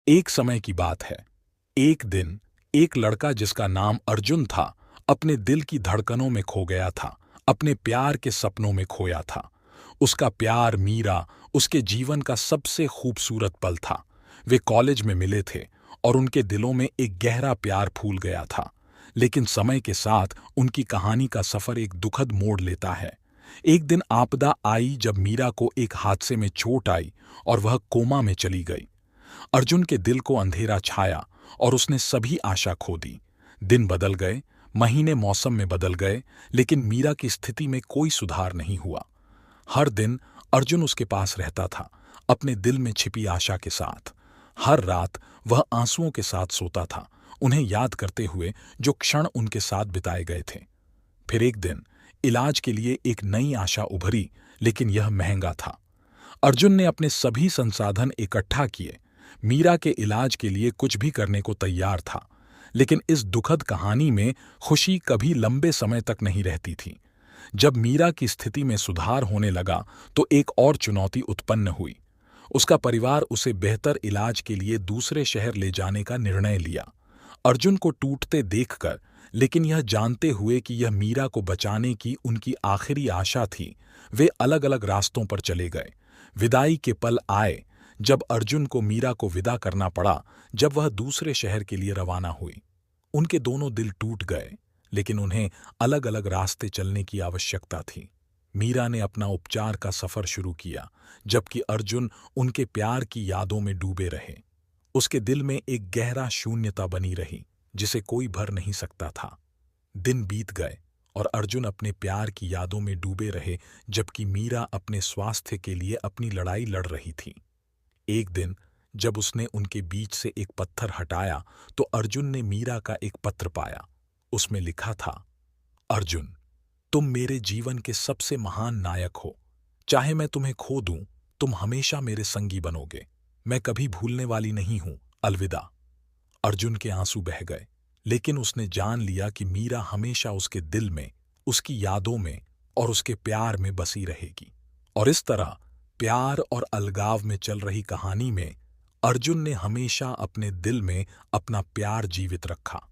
एक समय की बात है। एक दिन एक लड़का जिसका नाम अर्जुन था, अपने दिल की धड़कनों में खो गया था, अपने प्यार के सपनों में खोया था। उसका प्यार मीरा उसके जीवन का सबसे खूबसूरत पल था। वे कॉलेज में मिले थे और उनके दिलों में एक गहरा प्यार फूल गया था। लेकिन समय के साथ उनकी कहानी का सफर एक दुखद मोड़ लेता है। एक दिन आपदा आई जब मीरा को एक हादसे में चोट आई और वह कोमा में चली गई। अर्जुन के दिल को अंधेरा छाया और उसने सभी आशा खो दी। दिन बदल गए, महीने मौसम में बदल गए, लेकिन मीरा की स्थिति में कोई सुधार नहीं हुआ। हर दिन अर्जुन उसके पास रहता था, अपने दिल में छिपी आशा के साथ। हर रात वह आंसुओं के साथ सोता था, उन्हें याद करते हुए जो क्षण उनके साथ बिताए गए थे। फिर एक दिन इलाज के लिए एक नई आशा उभरी, लेकिन यह महंगा था। अर्जुन ने अपने सभी संसाधन इकट्ठा किए, मीरा के इलाज के लिए कुछ भी करने को तैयार था। लेकिन इस दुखद कहानी में खुशी कभी लंबे समय तक नहीं रहती थी। जब मीरा की स्थिति में सुधार होने लगा तो एक और चुनौती उत्पन्न हुई। उसका परिवार उसे बेहतर इलाज के लिए दूसरे शहर ले जाने का निर्णय लिया। अर्जुन को टूटते देखकर, लेकिन यह जानते हुए कि यह मीरा को बचाने की उनकी आखिरी आशा थी, वे अलग अलग रास्तों पर चले गए। विदाई के पल आए जब अर्जुन को मीरा को विदा करना पड़ा, जब वह दूसरे शहर के लिए रवाना हुई। उनके दोनों दिल टूट गए, लेकिन उन्हें अलग अलग रास्ते चलने की आवश्यकता थी। मीरा ने अपना उपचार का सफर शुरू किया, जबकि अर्जुन उनके प्यार की यादों में डूबे रहे। उसके दिल में एक गहरा शून्यता बनी रही, जिसे कोई भर नहीं सकता था। दिन बीत गए और अर्जुन अपने प्यार की यादों में डूबे रहे, जबकि मीरा अपने स्वास्थ्य के लिए अपनी लड़ाई लड़ रही थी। एक दिन जब उसने उनके बीच से एक पत्थर हटाया तो अर्जुन ने मीरा का एक पत्र पाया। उसमें लिखा था, अर्जुन, तुम मेरे जीवन के सबसे महान नायक हो। चाहे मैं तुम्हें खो दूं, तुम हमेशा मेरे संगी बनोगे। मैं कभी भूलने वाली नहीं हूं। अलविदा। अर्जुन के आंसू बह गए, लेकिन उसने जान लिया कि मीरा हमेशा उसके दिल में, उसकी यादों में और उसके प्यार में बसी रहेगी। और इस तरह प्यार और अलगाव में चल रही कहानी में अर्जुन ने हमेशा अपने दिल में अपना प्यार जीवित रखा।